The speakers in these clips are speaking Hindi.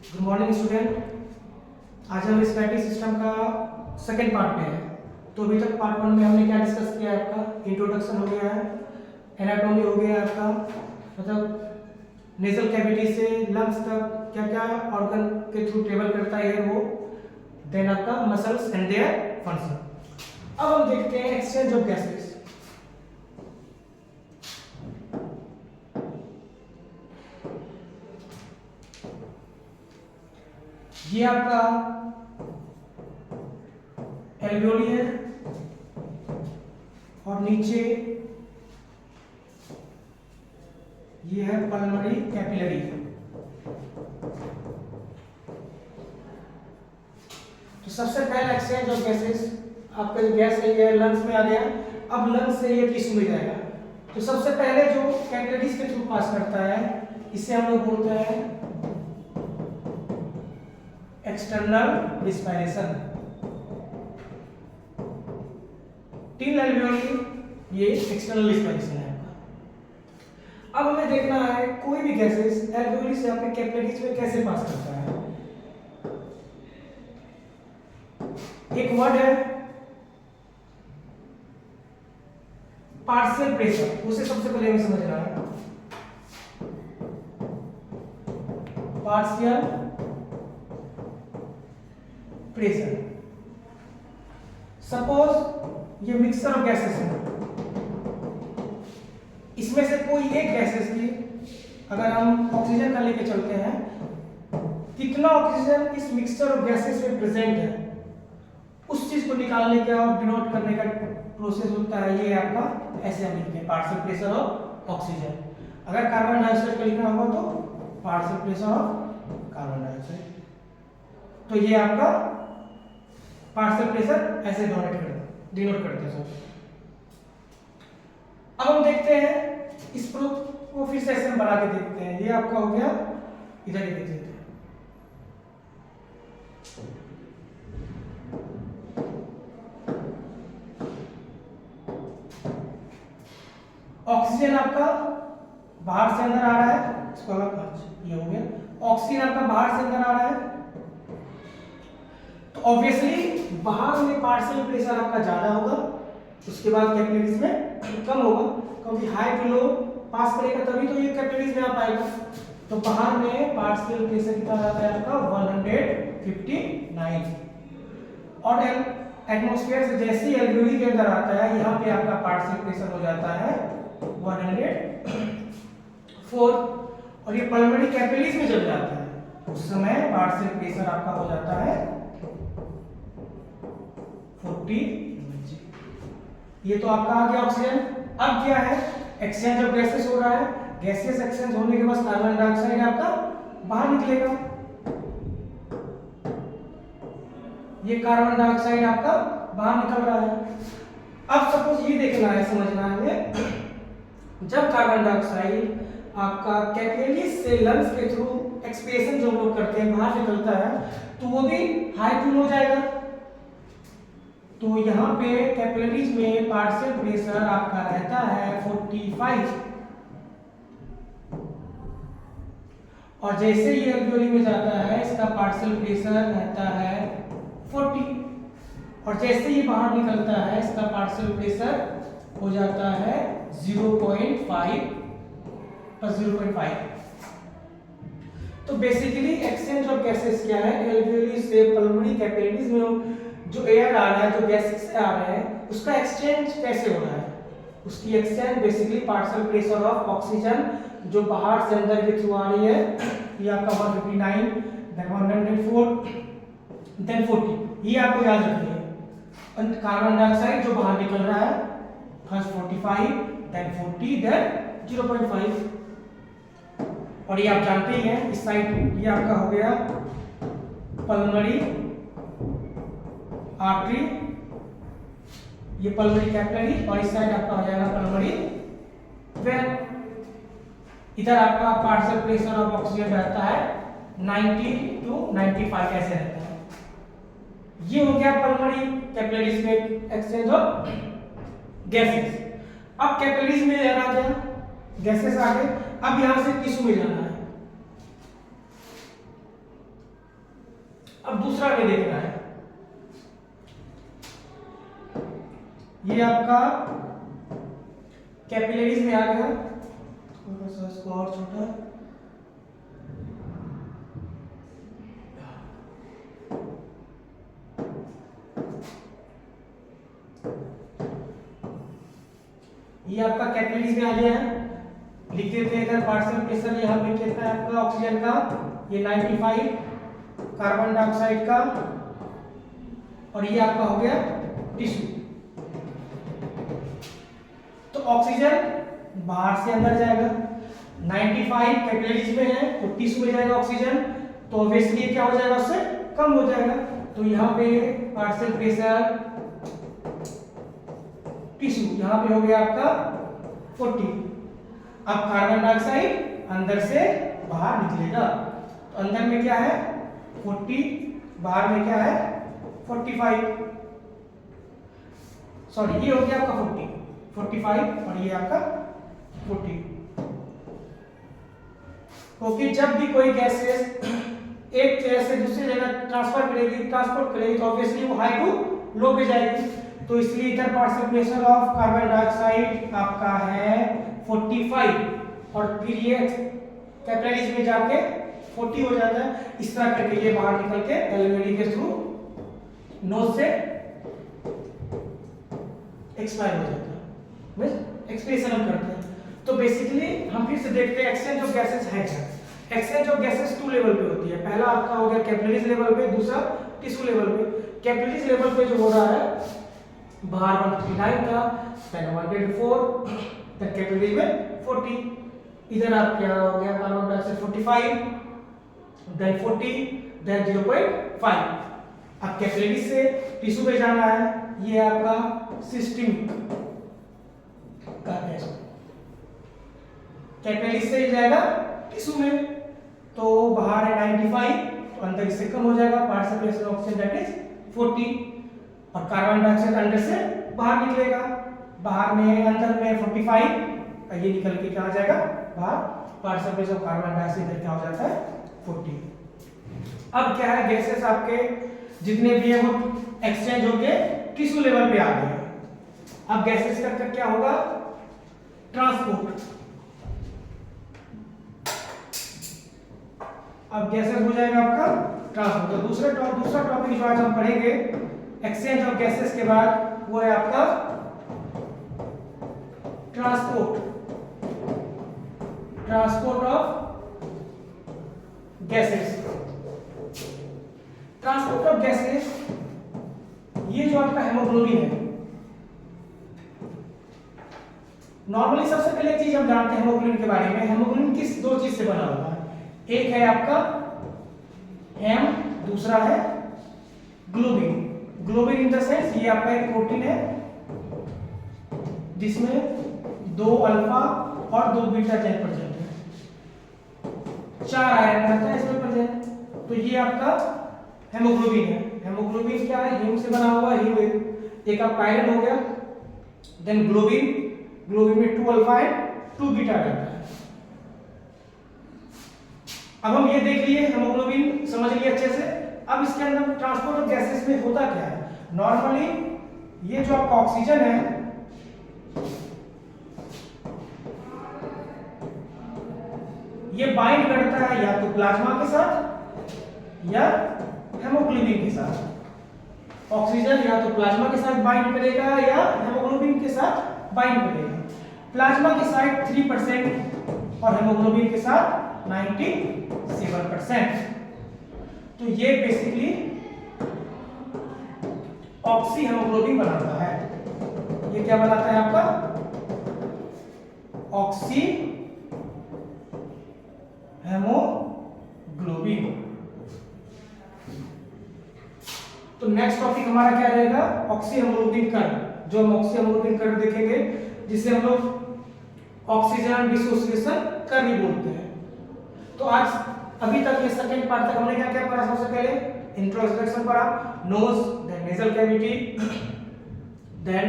Good morning student. आज हम रिस्पिरेटरी सिस्टम का सेकेंड पार्ट पे हैं। तो अभी तक पार्ट 1 में हमने क्या डिस्कस किया है, आपका इंट्रोडक्शन हो गया है, एनाटॉमी हो गया है आपका, मतलब नेजल कैविटी से लंग्स तक क्या क्या ऑर्गन के थ्रू ट्रेवल करता है वो, देन आपका मसल्स एंड देयर फंक्शन। अब हम देखते हैं एक्सचेंज ऑफ गैसेस। ये आपका एल्वियोली है और नीचे ये है पल्मोनरी कैपिलरी। तो सबसे पहला एक्सचेंज ऑफ गैसेस, आपका जो गैस है ये लंग्स में आ गया, अब लंग्स से ये टिश्यू में जाएगा। तो सबसे पहले जो कैपिलरीज के थ्रू पास करता है इसे हम लोग बोलते हैं एक्सटर्नल रिस्पिरेशन। टिल एल्वियोली ये एक्सटर्नल रिस्पिरेशन है आपका। अब हमें देखना है कोई भी गैसेस एल्वियोली से आपके कैपिलरीज में कैसे पास करता है। एक वर्ड है पार्शियल प्रेशर, उसे सबसे पहले हमें समझना है। पार्शियल प्रेशर, सपोज ये मिक्सचर ऑफ गैसेस है, इसमें से कोई एक गैसेस की अगर हम ऑक्सीजन का लेके चलते हैं, कितना ऑक्सीजन इस मिक्सचर ऑफ गैसेस में प्रेजेंट है उस चीज को निकालने का और डिनोट करने का प्रोसेस होता है ये आपका ऐसे हम लिखते हैं पार्शियल प्रेशर ऑफ ऑक्सीजन। अगर कार्बन डाइऑक्साइड का लिखना होगा तो partial pressure of carbon dioxide. तो ये आपका पार्शियल प्रेशर ऐसे डिनोट करते हैं। अब हम देखते हैं इस प्रूफ को फिर से ऐसे हम बना के देखते हैं। ये आपका हो गया, इधर ही देख लेते हैं। ऑक्सीजन आपका बाहर से अंदर आ रहा है, इसको अलग ये हो गया। ऑक्सीजन आपका बाहर से अंदर आ रहा है, तो ऑब्वियसली बाहर में पार्शियल प्रेशर आपका ज्यादा होगा, उसके बाद कैपिलरीज में कम होगा, क्योंकि हाई टू लो पास करेगा तभी तो ये कैपिलरीज में आ पाएगा। तो बाहर में पार्शियल प्रेशर कितना आता है आपका 159, और एटमॉस्फेयर से जैसे ही एल्वियोली के अंदर आता है यहाँ पे आपका पार्शियल प्रेशर हो जाता है 104, और ये पल्मोनरी कैपिलरीज में जब जाता है उस समय पार्शियल प्रेशर आपका हो जाता है 40। ये तो आपका आ गया ऑक्सीजन। अब क्या है, एक्सचेंज ऑफ गैसेस हो रहा है। गैसेस एक्सचेंज होने के बाद कार्बन डाइऑक्साइड आपका बाहर निकलेगा। ये कार्बन डाइऑक्साइड आपका बाहर निकल रहा है। अब सपोज ये देखना है, समझना है, जब कार्बन डाइऑक्साइड आपका कैपिलरीज से लंग्स के थ्रू एक्सपिरेशन जो लोग करते हैं बाहर निकलता है तो वो भी हाई टू लो जाएगा। तो यहाँ पे कैपिलरीज में पार्शियल प्रेशर आपका रहता है 45, और जैसे ही एल्वियोली में जाता है इसका पार्शियल प्रेशर रहता है 40, और जैसे ही बाहर निकलता है इसका पार्शियल प्रेशर हो जाता है 0.5 + 0.5। तो बेसिकली एक्सचेंज ऑफ गैसेस क्या है, एल्वियोली से पल्मोनरी कैपिलरीज में जो एयर आ रहा है, जो गैसेस आ रहे हैं, उसका एक्सचेंज कैसे हो रहा है। उसकी exchange basically partial pressure of oxygen जो बाहर से अंदर के थ्रू आ रही है, ये आपका 159, देन 104, देन 40, ये आपको याद रखनी है। और कार्बन डाइऑक्साइड जो बाहर निकल रहा है फर्स्ट 45, देन 40, देन 0.5, और ये आप जानते ही हैं इस साइड ये आपका हो गया पल्मोनरी आर्टरी, ये पल्मोनरी कैपिलरी, और इस साइड आपका हो जाएगा पल्मोनरी वेन। इधर आपका पार्शियल प्रेशर ऑफ ऑक्सीजन रहता है 90 to 95 ऐसे रहता है। ये हो गया पल्मोनरी कैपिलरीज में एक्सचेंज ऑफ गैसेस। अब कैपिलरीज में आ गया, गैसेस आ गए, अब यहां से टिश्यू में जाना है। अब दूसरा में देखना है, ये आपका कैपिलरीज में आ गया, थोड़ा सा इसको और छोटा, ये आपका कैपिलरीज में आ गया है। लिख देते हैं इधर पार्शियल प्रेशर, ये हम लिख देते हैं आपका ऑक्सीजन का ये 95, कार्बन डाइऑक्साइड का, और ये आपका हो गया टिश्यू। तो ऑक्सीजन बाहर से अंदर जाएगा, 95 कैपिलरीज में है तो टिश्यू में जाएगा ऑक्सीजन, तो ऑब्वियसली क्या हो जाएगा, उससे कम हो जाएगा। तो यहाँ पे पार्शियल प्रेशर टिश्यू यहाँ पे हो गया आपका 40। अब कार्बन डाइऑक्साइड अंदर से बाहर निकलेगा, तो अंदर में क्या है 40, बाहर में क्या है 45, सॉरी ये हो गया आपका 45 और ये आपका 40। क्योंकि जब भी कोई गैसेस एक जगह से दूसरी जगह ट्रांसपोर्ट करेगी तो ऑब्वियसली वो हाई टू लो पे जाएगी। तो इसलिए इधर partial pressure of carbon dioxide आपका है 45 और फिर ये कैपिलरीज में जाके 40 हो जाता है। इस तरह करके ये बाहर निकल के एलवीडी के थ्रू नोज से एक्सपायर हो जाता है, बस एक्सप्रेशन हम करते हैं। तो बेसिकली हम फिर से देखते हैं एक्सचेंज ऑफ गैसेस है क्या। एक्सचेंज ऑफ गैसेस 2 लेवल पे होती है, पहला आपका हो गया कैपिलरीज लेवल पे, दूसरा टिश्यू लेवल पे। कैपिलरीज लेवल पे जो हो रहा है बाहर 159 था, देन 104, देन कैपिलरीज में 40, इधर आप क्या हो गया कार्बन डाइऑक्साइड 45, देन 40, देन 0.5। अब कैपिलरीज से टिश्यू में जाना है, ये आपका सिस्टमिक का है, कैपिलरीज से जाएगा टिश्यू में, तो बाहर है 95 तो अंदर इससे कम हो जाएगा, partial pressure oxygen that is 40, और कार्बन डाइऑक्साइड अंदर से बाहर निकलेगा, बाहर में अंदर में 45 ये निकल के क्या आ जाएगा बाहर, पार्शियल प्रेशर कार्बन डाइऑक्साइड क्या हो जाता है 40। अब क्या है गैसेस आपके जितने भी है वो एक्सचेंज होके टिश्यू लेवल पे आ गए। अब गैसेस का क्या होगा ट्रांसपोर्ट। अब गैसेस हो जाएगा आपका ट्रांसपोर्ट। तो दूसरा टॉपिक जो आज हम पढ़ेंगे एक्सचेंज ऑफ गैसेस के बाद वो है आपका transport of gases. Transport of gases, ये जो आपका हेमोग्लोबिन है, नॉर्मली सबसे पहले एक चीज हम जानते हैं हेमोग्लोबिन के बारे में। हेमोग्लोबिन किस दो चीज से बना हुआ है, एक है आपका हेम, दूसरा है globin. Globin in the sense ये आपका एक प्रोटीन है जिसमें 2 अल्फा और 2 बीटा चेन प्रेजेंट है, 4 आयरन रहता है इसमें प्रेजेंट। तो ये आपका हेमोग्लोबिन है। हेमोग्लोबिन क्या है, हीम से बना हुआ है, हीम एक आपका आयरन हो गया, देन ग्लोबिन में 2 अल्फा एंड 2 बीटा रहता है। अब हम ये देख लिए हेमोग्लोबिन समझ लिए अच्छे से। अब इसके अंदर ट्रांसपोर्ट ऑफ गैसेस में होता क्या है, नॉर्मली ये जो आपका ऑक्सीजन है ये बाइंड करता है या तो प्लाज्मा के साथ या हेमोग्लोबिन के साथ। ऑक्सीजन या तो प्लाज्मा के साथ बाइंड करेगा या हेमोग्लोबिन के साथ बाइंड करेगा। प्लाज्मा के साथ 3% और हेमोग्लोबिन के साथ 97%। तो ये बेसिकली ऑक्सी हेमोग्लोबिन बनाता है। ये क्या बनाता है आपका ऑक्सी हेमोग्लोबिन। तो नेक्स्ट टॉपिक हमारा क्या रहेगा, ऑक्सी हेमोग्लोबिन कर्व। जो हम ऑक्सी हेमोग्लोबिन कर्व देखेंगे जिसे हम लोग ऑक्सीजन डिसोसिएशन कर्व भी बोलते हैं। तो आज अभी तक ये सेकंड पार्ट तक हमने क्या क्या पढ़ा, सबसे पहले इंट्रोडक्शन पढ़ा, nose, then nasal cavity, then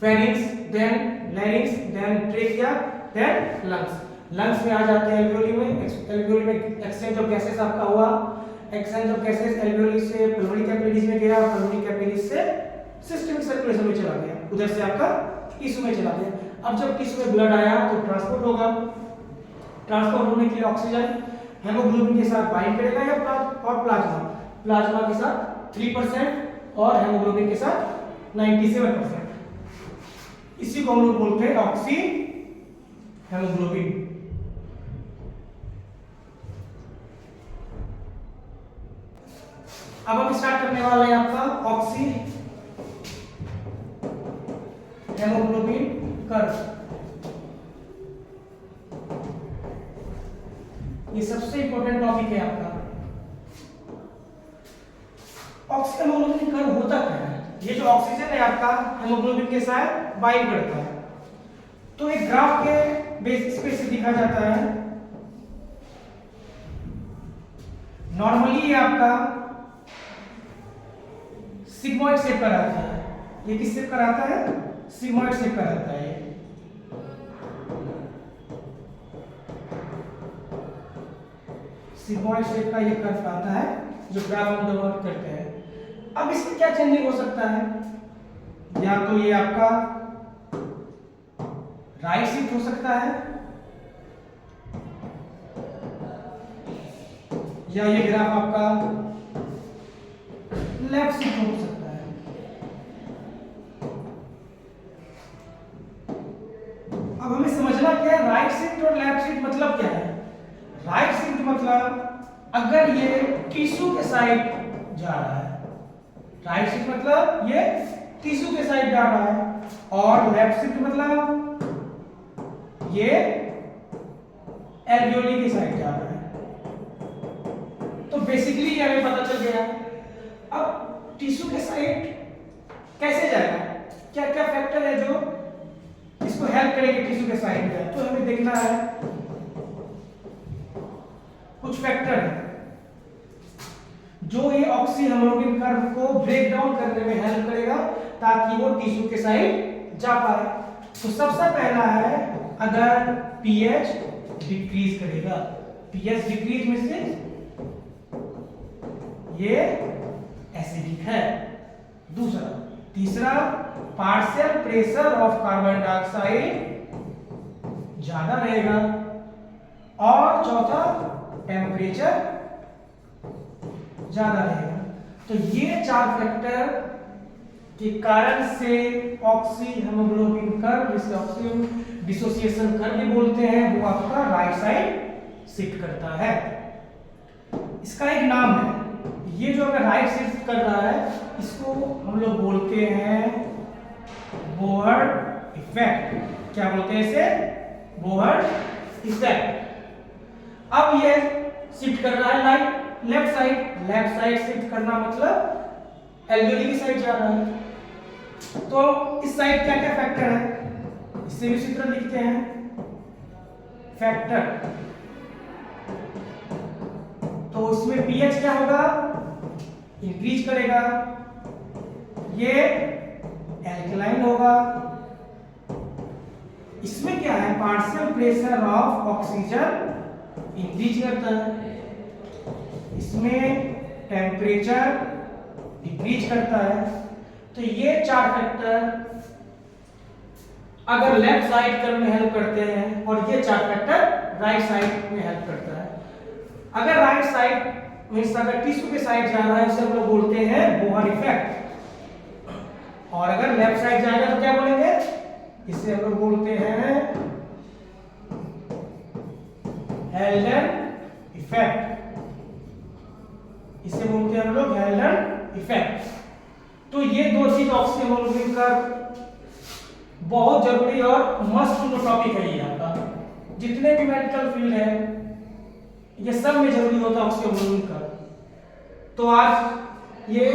pharynx, then larynx, then trachea, then lungs. Lungs में आ जाते हैं एल्वियोली में एक्सचेंज ऑफ गैसेस आपका हुआ। एक्सचेंज ऑफ गैसेस एल्वियोली से पल्मोनरी कैपिलरीज में गया, पल्मोनरी कैपिलरीज से सिस्टमिक सर्कुलेशन में चला गया, उधर से आपका टिश्यू में चला गया। अब जब टिश्यू में ब्लड आया तो ट्रांसपोर्ट होगा, ट्रांसपोर्ट होने के लिए ऑक्सीजन हेमोग्लोबिन के साथ बाइंड करेगा या प्लाज्मा के साथ 3% और हेमोग्लोबिन के साथ 97%। इसी को हम लोग बोलते हैं ऑक्सी हेमोग्लोबिन। अब हम स्टार्ट करने वाले हैं आपका ऑक्सी हेमोग्लोबिन कर्व। ये सबसे इंपॉर्टेंट टॉपिक है आपका। ऑक्सी हेमोग्लोबिन कर्व होता क्या है? ये जो ऑक्सीजन है आपका हेमोग्लोबिन के साथ बाइंड करता है, तो एक ग्राफ के बेसिस पे से दिखा जाता है। नॉर्मली ये आपका सिग्मोइड शेप का रहता है। ये किस शेप का रहता है? सिग्मोइड शेप का रहता है। सिग्मोइड शेप का ये कर्व आता है जो ग्राफ हम डेवलप करते हैं। अब इसमें क्या चेंजिंग हो सकता है? या तो ये आपका राइट शिफ्ट हो सकता है, या ये ग्राफ आपका लेफ्ट शिफ्ट हो सकता है। अब हमें समझना क्या है राइट शिफ्ट और लेफ्ट शिफ्ट मतलब क्या है? राइट शिफ्ट मतलब अगर ये टिश्यू के साइड जा रहा है, राइट शिफ्ट मतलब ये टिश्यू के साइड जा रहा है, और लेफ्ट शिफ्ट मतलब ये एल्वियोली की साइड जा रहा है। तो बेसिकली ये हमें पता चल गया। अब टिश्यू के साइड कैसे जाएगा? क्या क्या फैक्टर है जो इसको हेल्प करेंगे टिश्यू के साइड जाए? तो हमें देखना है कुछ फैक्टर है जो ये ऑक्सी हेमोग्लोबिन कर्व को ब्रेक डाउन करने में हेल्प करेगा ताकि वो टिश्यू के साइड जा पाए। तो सबसे पहला है अगर पीएच डिक्रीज करेगा, पीएच डिक्रीज में से ये एसिडिक है। दूसरा, तीसरा partial pressure of carbon dioxide ज्यादा रहेगा, और चौथा टेम्परेचर ज्यादा रहेगा। तो ये चार फैक्टर के कारण से ऑक्सी हेमोग्लोबिन कर्व, जिसे ऑक्सी डिसोसिएशन कर्व भी बोलते हैं, वो आपका राइट साइड शिफ्ट करता है। इसका एक नाम है, ये जो अगर राइट शिफ्ट कर रहा है इसको हम लोग बोलते हैं बोहर इफेक्ट। क्या बोलते हैं इसे? Bohr effect. अब ये शिफ्ट कर रहा है left side, left side shift करना मतलब एल्वियोली की साइड जा रहा है। तो इस साइड क्या क्या फैक्टर है? इससे भी सूत्र लिखते हैं फैक्टर। तो इसमें पीएच क्या होगा? इंक्रीज करेगा, ये एल्कलाइन होगा। इसमें क्या है? Partial pressure of oxygen increase करता है, इसमें टेम्परेचर डिक्रीज करता है। तो ये चार फैक्टर अगर लेफ्ट साइड कर्व में हेल्प करते हैं, और ये चार फैक्टर राइट साइड में हेल्प करता है। अगर राइट साइड मींस अगर टिश्यू के साइड जा रहा है उसे हम लोग बोलते हैं बोहर इफेक्ट, और अगर लेफ्ट साइड जाएगा तो क्या बोलेंगे? इसे हम लोग बोलते हैं हेल्डन इफेक्ट। इसे बोलते हैं हम लोग हेल्डन इफेक्ट। तो ये दो चीज ऑक्सी हेमोग्लोबिन का बहुत जरूरी और मस्ट टॉपिक है। ये आपका जितने भी मेडिकल फील्ड है ये सब में जरूरी होता है ऑक्सी हेमोग्लोबिन का। तो आज ये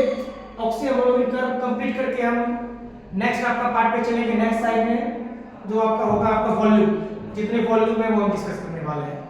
ऑक्सी हेमोग्लोबिन का कंप्लीट करके हम नेक्स्ट आपका पार्ट पे चलेंगे, नेक्स्ट साइड में जो आपका होगा आपका वॉल्यूम, जितने वॉल्यूम है वो हम डिस्कस करने वाले हैं।